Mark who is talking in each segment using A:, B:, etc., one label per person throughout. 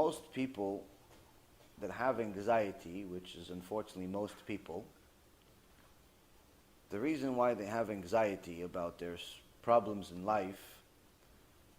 A: most people that have anxiety, which is unfortunately most people, the reason why they have anxiety about their problems in life,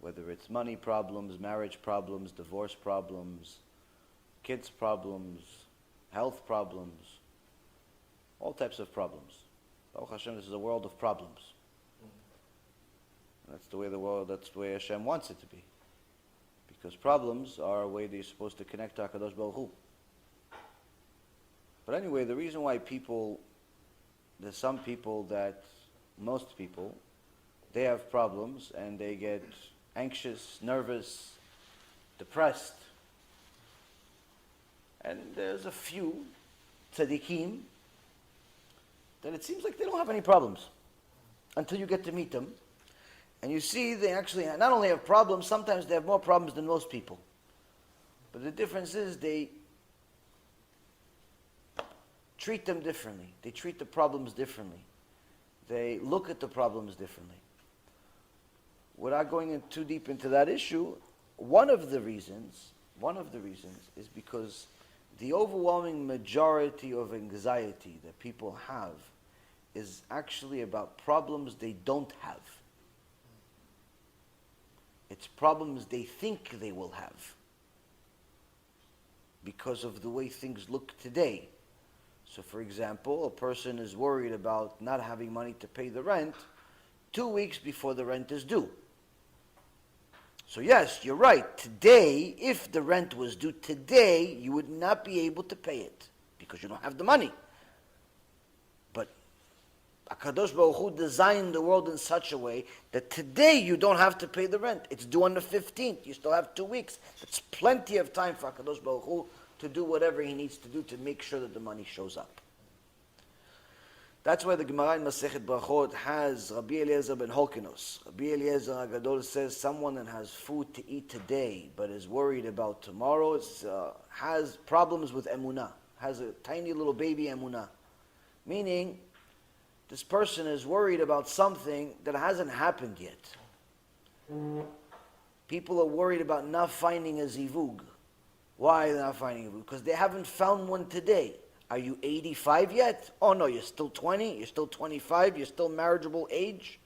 A: whether it's money problems, marriage problems, divorce problems, kids problems, health problems, all types of problems. Baruch Hashem, this is a world of problems. That's the way the world, that's the way Hashem wants it to be. Because problems are a way that you're supposed to connect to HaKadosh Baruch Hu. But anyway, the reason why there's some people that, most people, they have problems and they get anxious, nervous, depressed. And there's a few tzaddikim that it seems like they don't have any problems until you get to meet them. And you see they actually not only have problems, sometimes they have more problems than most people. But the difference is they treat them differently. They treat the problems differently. They look at the problems differently. Without going in too deep into that issue, one of the reasons is because the overwhelming majority of anxiety that people have is actually about problems they don't have. It's problems they think they will have because of the way things look today. So for example, a person is worried about not having money to pay the rent 2 weeks before the rent is due. So yes, you're right. Today, if the rent was due today, you would not be able to pay it because you don't have the money. But HaKadosh Baruch Hu designed the world in such a way that today you don't have to pay the rent. It's due on the 15th. You still have 2 weeks. That's plenty of time for HaKadosh Baruch Hu to do whatever he needs to do to make sure that the money shows up. That's why the Gemara in Masechet Brachot has Rabbi Eliezer ben Holkinos. Rabbi Eliezer HaGadol says someone that has food to eat today but is worried about tomorrow has problems with emunah, has a tiny little baby emunah. Meaning, this person is worried about something that hasn't happened yet. People are worried about not finding a zivug. Why are they not finding a zivug? Because they haven't found one today. Are you 85 yet? Oh no, you're still 20, you're still 25, you're still marriageable age.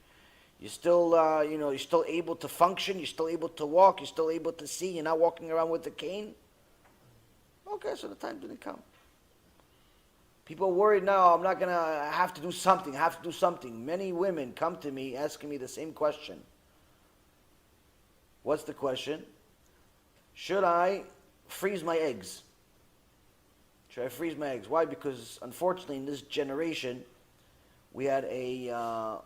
A: You're still, you're still able to function, you're still able to walk, you're still able to see, you're not walking around with a cane. Okay, so the time didn't come. People are worried now, I'm not going to have to do something, Many women come to me asking me the same question. What's the question? Should I freeze my eggs? Should I freeze my eggs? Why? Because unfortunately in this generation, we had a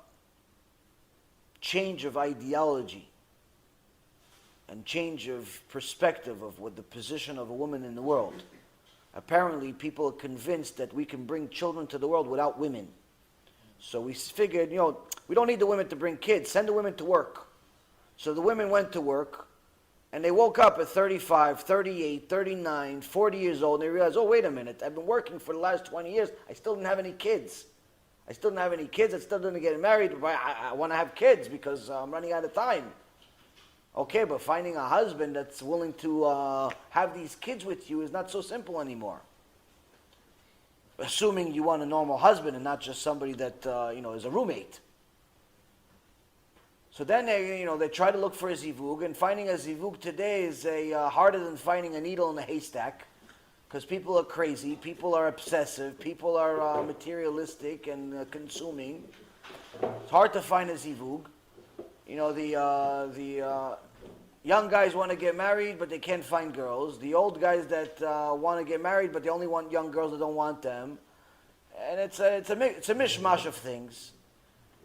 A: change of ideology and change of perspective of what the position of a woman in the world. Apparently people are convinced that we can bring children to the world without women. So we figured, we don't need the women to bring kids, send the women to work. So the women went to work, and they woke up at 35, 38, 39, 40 years old, and they realized, oh, wait a minute, I've been working for the last 20 years, I still didn't have any kids. I still didn't get married, but I want to have kids because I'm running out of time. Okay, but finding a husband that's willing to have these kids with you is not so simple anymore. Assuming you want a normal husband and not just somebody that, is a roommate. So then they try to look for a zivug, and finding a zivug today is harder than finding a needle in a haystack, because people are crazy, people are obsessive, people are materialistic and consuming. It's hard to find a zivug. The young guys want to get married, but they can't find girls. The old guys that want to get married, but they only want young girls that don't want them. And it's a mishmash of things.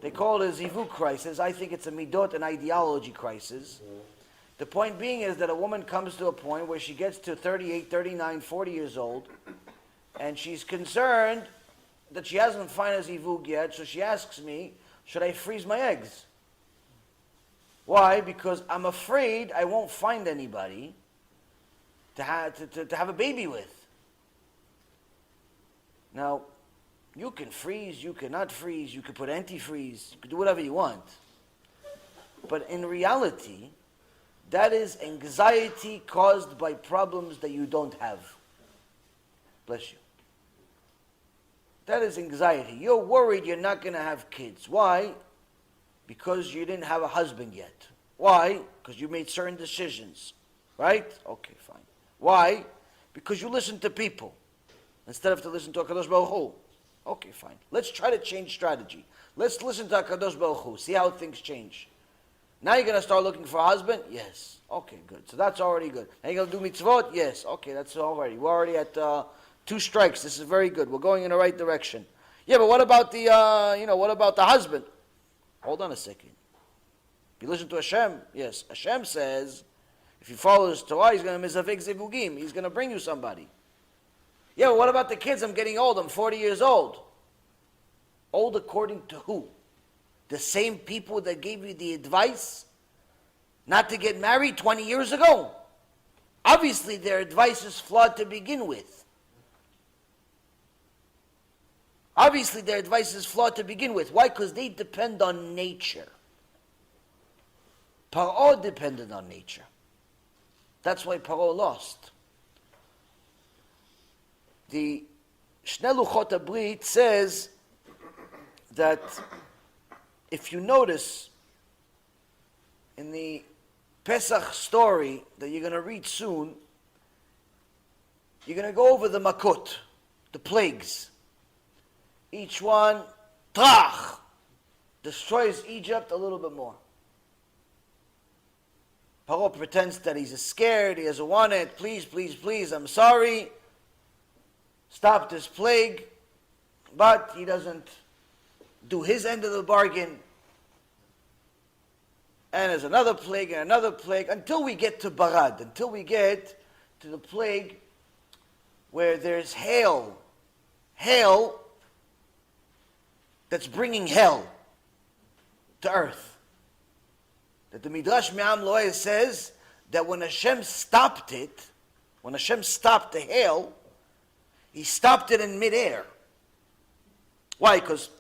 A: They call it a zivug crisis. I think it's a midot and ideology crisis. The point being is that a woman comes to a point where she gets to 38, 39, 40 years old, and she's concerned that she hasn't found a zivug yet, so she asks me, should I freeze my eggs? Why? Because I'm afraid I won't find anybody to have a baby with. Now, you can freeze, you cannot freeze, you can put antifreeze, you can do whatever you want. But in reality, That is anxiety caused by problems that you don't have. Bless you. That is anxiety. You're worried you're not going to have kids. Why? Because you didn't have a husband yet. Why? Because you made certain decisions. Right? Okay, fine. Why? Because you listen to people instead of to listen to HaKadosh Baruch Hu. Okay, fine. Let's try to change strategy. Let's listen to HaKadosh Baruch Hu. See how things change. Now you're going to start looking for a husband? Yes. Okay, good. So that's already good. Now you're going to do mitzvot? Yes. Okay, that's already. We're already at 2 strikes. This is very good. We're going in the right direction. Yeah, but what about the, what about the husband? Hold on a second. If you listen to Hashem, yes. Hashem says, if you follow his Torah, he's going to mizavik zivugim. He's going to bring you somebody. Yeah, but what about the kids? I'm getting old. I'm 40 years old. Old according to who? The same people that gave you the advice not to get married 20 years ago. Obviously, their advice is flawed to begin with. Obviously, their advice is flawed to begin with. Why? Because they depend on nature. Paro depended on nature. That's why Paro lost. The Shnei Luchot HaBrit says that if you notice in the Pesach story that you're going to read soon, you're going to go over the Makot, the plagues. Each one, Trach, destroys Egypt a little bit more. Paro pretends that he's scared, he doesn't want it. Please, please, please, I'm sorry. Stop this plague. But he doesn't do his end of the bargain. And there's another plague and another plague until we get to Barad, until we get to the plague where there's hail. Hail that's bringing hell to earth. That the Midrash Me'am Loeh says that when Hashem stopped it, when Hashem stopped the hail, he stopped it in midair. Why? Because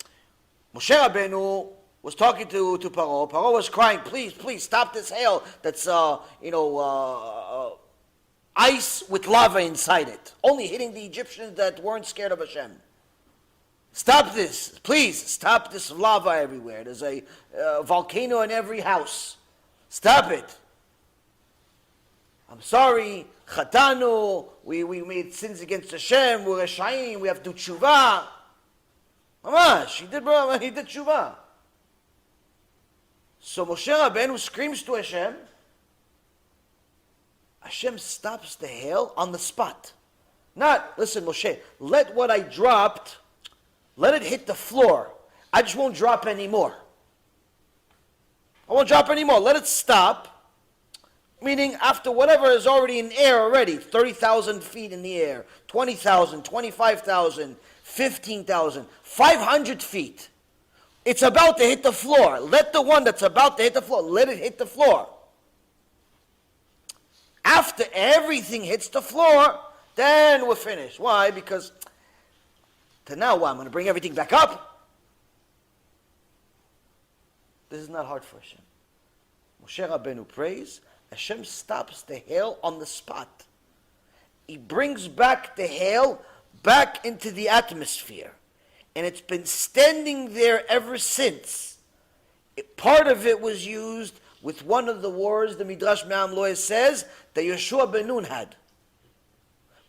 A: Moshe Rabbeinu was talking to Paro. Paro was crying, please, please, stop this hail that's, ice with lava inside it. Only hitting the Egyptians that weren't scared of Hashem. Stop this. Please, stop this lava everywhere. There's a volcano in every house. Stop it. I'm sorry. Chatanu. We made sins against Hashem. We're Reshayim. We have to do tshuva. Mamash, he did tshuva. So Moshe Rabbeinu screams to Hashem. Hashem stops the hail on the spot. Not, listen Moshe, let what I dropped, let it hit the floor. I just won't drop anymore. I won't drop anymore. Let it stop. Meaning after whatever is already in air already, 30,000 feet in the air, 20,000, 25,000, 15,000, 500 feet. It's about to hit the floor. Let the one that's about to hit the floor, let it hit the floor. After everything hits the floor, then we're finished. Why? Because to now what? I'm going to bring everything back up? This is not hard for Hashem. Moshe Rabbeinu prays, Hashem stops the hail on the spot. He brings back the hail back into the atmosphere. And it's been standing there ever since. Part of it was used with one of the wars the Midrash Me'am Loeh says that Yeshua ben Nun had.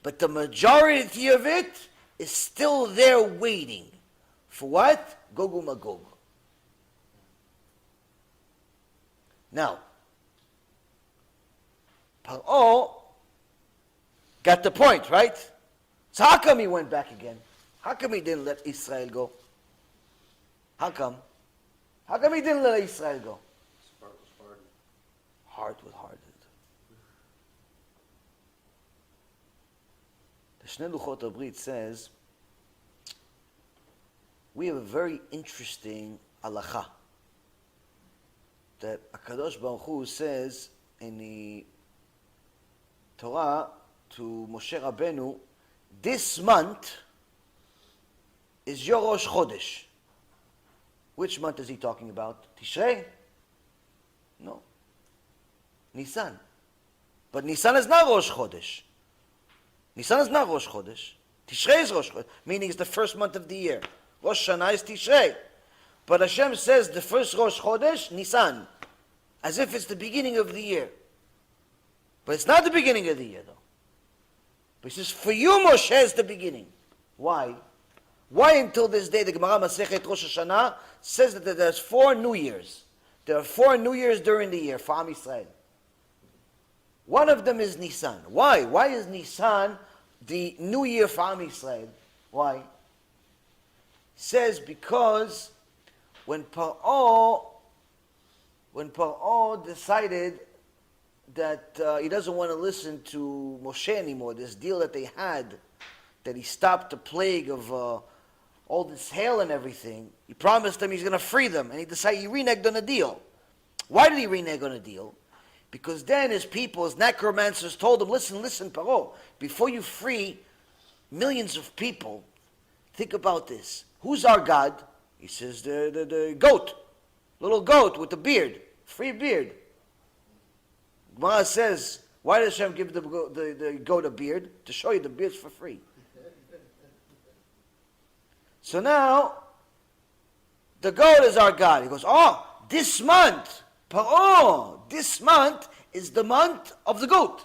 A: But the majority of it is still there waiting. For what? Gog u'Magog. Now, Paro got the point, right? So how come he went back again? How come he didn't let Israel go? How come? How come he didn't let Israel go?
B: Heart was hardened.
A: Heart was hardened. The Shnei Luchot HaBrit says, we have a very interesting halacha that HaKadosh Baruch Hu says in the Torah to Moshe Rabbeinu, this month is your Rosh Chodesh. Which month is he talking about? Tishrei? No. Nisan. But Nisan is not Rosh Chodesh. Nisan is not Rosh Chodesh. Tishrei is Rosh Chodesh, meaning it's the first month of the year. Rosh Hashanah is Tishrei. But Hashem says the first Rosh Chodesh, Nisan, as if it's the beginning of the year. But it's not the beginning of the year, though. But he says, for you, Moshe, is the beginning. Why? Why until this day, the Gemara Masechet Rosh Hashanah says that there's 4 New Years. There are 4 New Years during the year for Am Yisrael. One of them is Nisan. Why? Why is Nisan the New Year for Am Yisrael? Why? Says because when Paro decided that he doesn't want to listen to Moshe anymore, this deal that they had, that he stopped the plague of all this hail and everything, he promised them he's going to free them, and he decided he reneged on a deal. Why did he renege on a deal? Because then his people, his necromancers, told him, listen, Paro, before you free millions of people, think about this. Who's our God? He says, the goat, little goat with the beard, free beard. Gemara says, why does Hashem give the goat a beard? To show you the beard's for free. So now, the goat is our God. He goes, this month, this month is the month of the goat.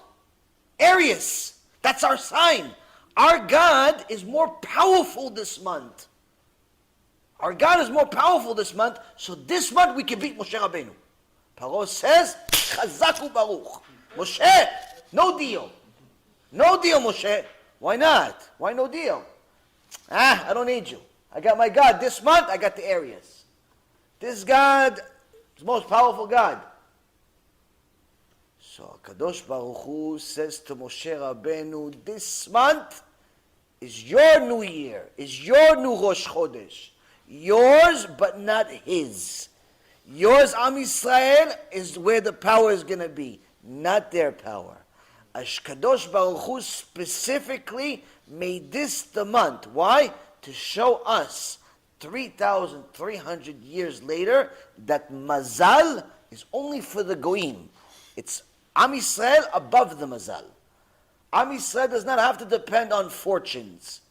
A: Arius, that's our sign. Our God is more powerful this month. Our God is more powerful this month, so this month we can beat Moshe Rabbeinu. Paro says, Chazak u'baruch. Moshe, no deal. No deal, Moshe. Why not? Why no deal? I don't need you. I got my God. This month, I got the Arius. This God is the most powerful God. So Kadosh Baruch Hu says to Moshe Rabbeinu, this month is your new year, is your new Rosh Chodesh. Yours, but not his. Yours, Am Yisrael, is where the power is going to be, not their power. Kadosh Baruch Hu specifically made this the month. Why? To show us 3,300 years later that Mazal is only for the Goyim. It's Am Yisrael above the Mazal. Am Yisrael does not have to depend on fortunes.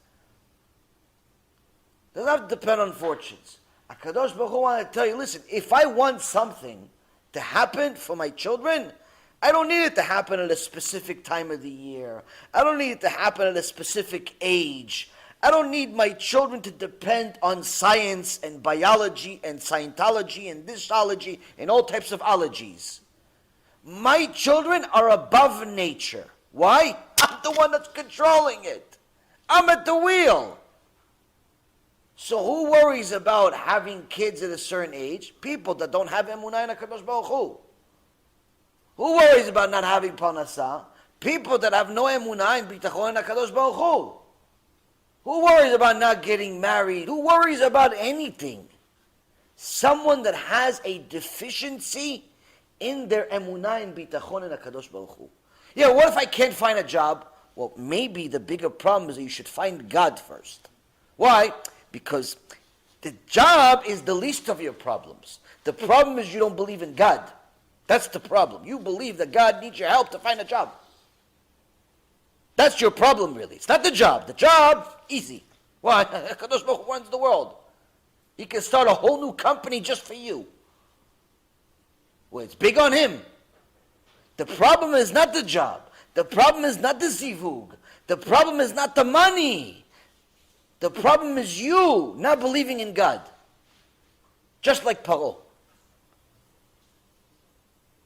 A: Doesn't have to depend on fortunes. HaKadosh Baruch Hu wants to tell you, listen, if I want something to happen for my children, I don't need it to happen at a specific time of the year. I don't need it to happen at a specific age. I don't need my children to depend on science and biology and Scientology and thisology and all types of ologies. My children are above nature. Why? I'm the one that's controlling it. I'm at the wheel. So who worries about having kids at a certain age? People that don't have emunah in HaKadosh Baruch Hu. Who worries about not having parnasah? People that have no emunah in bitachon in HaKadosh Baruch Hu. Who worries about not getting married? Who worries about anything? Someone that has a deficiency in their emunah in bitachon in HaKadosh Baruch Hu. Yeah, what if I can't find a job? Well, maybe the bigger problem is that you should find God first. Why? Because the job is the least of your problems. The problem is you don't believe in God. That's the problem. You believe that God needs your help to find a job. That's your problem, really. It's not the job. The job, easy. Why? Kadosh Baruch Hu runs the world. He can start a whole new company just for you. Well, it's big on him. The problem is not the job. The problem is not the zivug. The problem is not the money. The problem is you not believing in God. Just like Paro.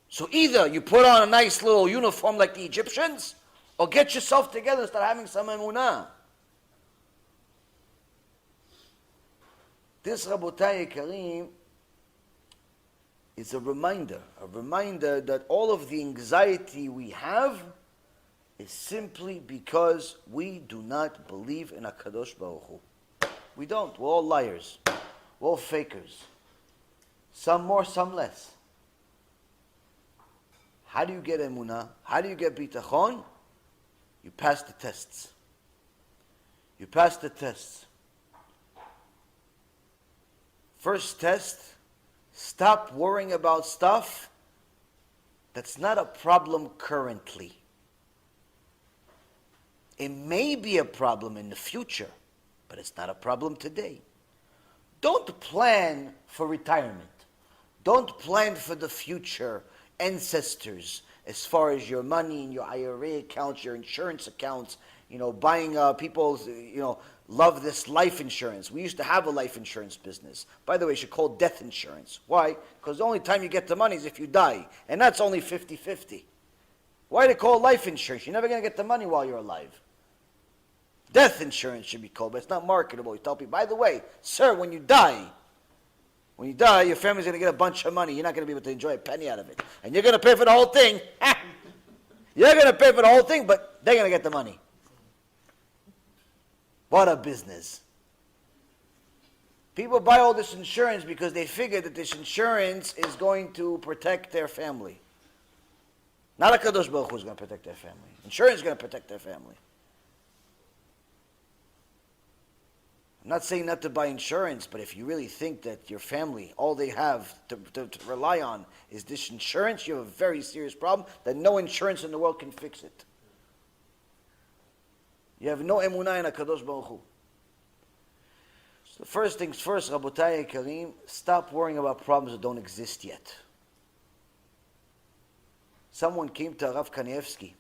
A: So either you put on a nice little uniform like the Egyptians, or get yourself together and start having some emunah. This, Rabotai Yekarim, is a reminder that all of the anxiety we have is simply because we do not believe in HaKadosh Baruch Hu. We don't. We're all liars. We're all fakers. Some more, some less. How do you get emunah? How do you get bitachon? You pass the tests. You pass the tests. First test, stop worrying about stuff That's not a problem currently. It may be a problem in the future, but it's not a problem today. Don't plan for retirement. Don't plan for the future, ancestors, as far as your money and your IRA accounts, your insurance accounts, buying people's, love this life insurance. We used to have a life insurance business. By the way, you should call death insurance. Why? Because the only time you get the money is if you die. And that's only 50-50. Why do they call it life insurance? You're never going to get the money while you're alive. Death insurance should be called, but it's not marketable. You tell people, by the way, sir, when you die, your family's going to get a bunch of money. You're not going to be able to enjoy a penny out of it. And you're going to pay for the whole thing. You're going to pay for the whole thing, but they're going to get the money. What a business. People buy all this insurance because they figure that this insurance is going to protect their family. Not a Kadosh Baruch Hu is going to protect their family. Insurance is going to protect their family. I'm not saying not to buy insurance, but if you really think that your family, all they have to rely on is this insurance, you have a very serious problem that no insurance in the world can fix it. You have no emunah in HaKadosh Baruch Hu. So first things first, Rabotai Karim, stop worrying about problems that don't exist yet. Someone came to Rav Kanievsky.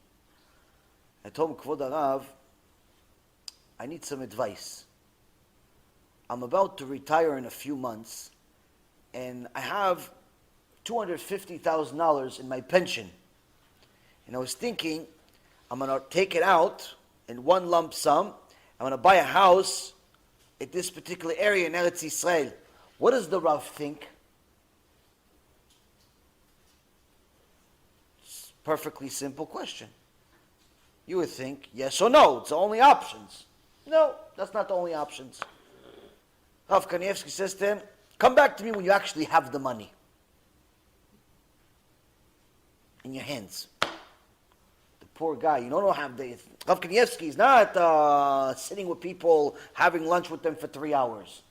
A: I told him, Kvod Rav, I need some advice. I'm about to retire in a few months, and I have $250,000 in my pension. And I was thinking, I'm going to take it out in one lump sum. I'm going to buy a house at this particular area in Eretz Yisrael. What does the Rav think? It's a perfectly simple question. You would think, yes or no. It's the only options. No, that's not the only options. Rav Kanievsky says to him, come back to me when you actually have the money in your hands. The poor guy, you don't have the... Rav Kanievsky is not sitting with people, having lunch with them for 3 hours.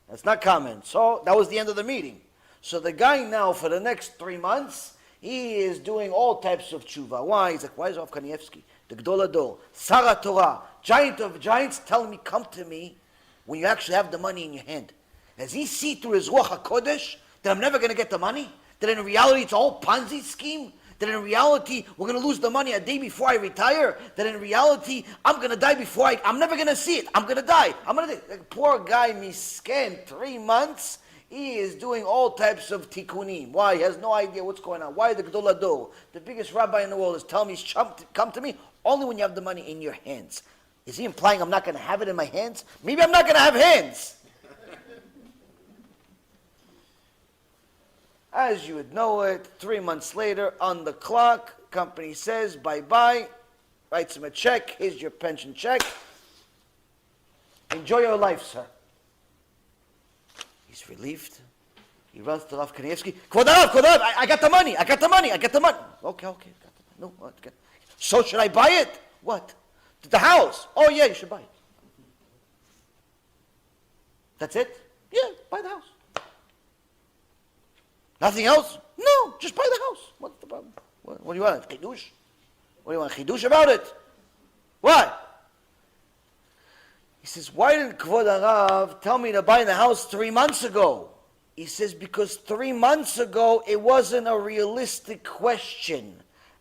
A: That's not common. So that was the end of the meeting. So the guy now, for the next 3 months, he is doing all types of tshuva. Why? He's like, why is Rav Kanievsky, the Gdol Ador, Sarah Torah, giant of giants, telling me, come to me when you actually have the money in your hand? Does he see through his Ruach HaKodesh that I'm never going to get the money? That in reality it's all Ponzi scheme? That in reality we're going to lose the money a day before I retire? That in reality I'm going to die before I'm never going to see it. I'm going to die. Like, poor guy, misken, 3 months, he is doing all types of tikkunim. Why? He has no idea what's going on. Why the Gdol Ador, the biggest rabbi in the world, is telling me, come to me only when you have the money in your hands. Is he implying I'm not going to have it in my hands? Maybe I'm not going to have hands. As you would know it, 3 months later, on the clock, company says, bye-bye, writes him a check, here's your pension check. Enjoy your life, sir. He's relieved. He runs to Rav Kanievsky. Kvod Rav, I got the money. Okay. No, okay. So should I buy it? What? The house. Oh yeah, you should buy it. That's it? Yeah, buy the house. Nothing else? No, just buy the house. What's the problem? What do you want? Chidush? What do you want? Chidush about it? What? He says, why didn't Kvod Arav tell me to buy the house 3 months ago? He says, because 3 months ago it wasn't a realistic question.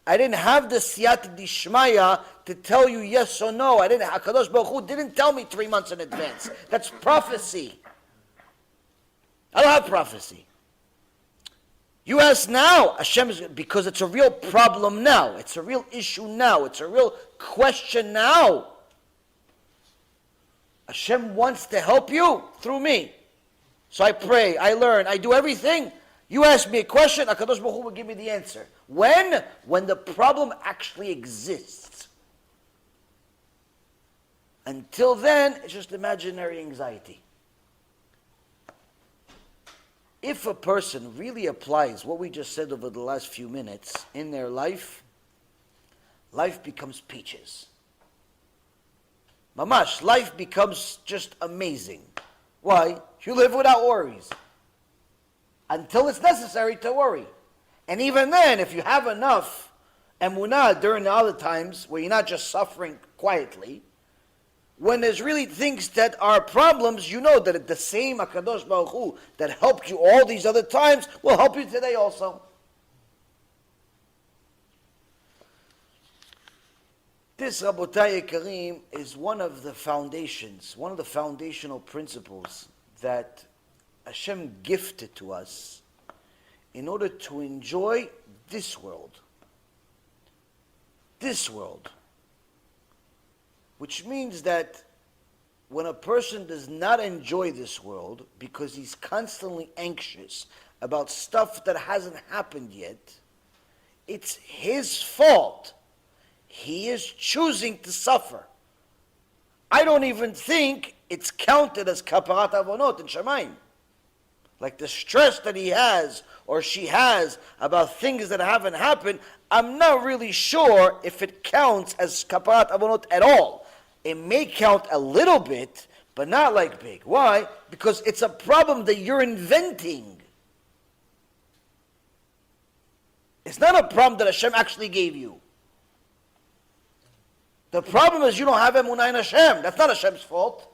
A: I didn't have the siyat dishmaya to tell you yes or no. HaKadosh Baruch Hu didn't tell me 3 months in advance. That's prophecy. I don't have prophecy. You ask now, Hashem is, because it's a real problem now. It's a real issue now. It's a real question now. Hashem wants to help you through me. So I pray, I learn, I do everything. You ask me a question, HaKadosh Baruch Hu will give me the answer. When? When the problem actually exists. Until then, it's just imaginary anxiety. If a person really applies what we just said over the last few minutes in their life, life becomes peaches. Mamash, life becomes just amazing. Why? You live without worries. Until it's necessary to worry. And even then, if you have enough emunah during the other times, where you're not just suffering quietly, when there's really things that are problems, you know that the same HaKadosh Baruch Hu that helped you all these other times will help you today also. This, Rabotai Yekarim, is one of the foundations, one of the foundational principles that Hashem gifted to us in order to enjoy this world. This world. Which means that when a person does not enjoy this world because he's constantly anxious about stuff that hasn't happened yet, it's his fault. He is choosing to suffer. I don't even think it's counted as kaparat avonot in Shamayim. Like the stress that he has or she has about things that haven't happened, I'm not really sure if it counts as kaparat avonot at all. It may count a little bit, but not like big. Why? Because it's a problem that you're inventing. It's not a problem that Hashem actually gave you. The problem is you don't have emunah in Hashem. That's not Hashem's fault.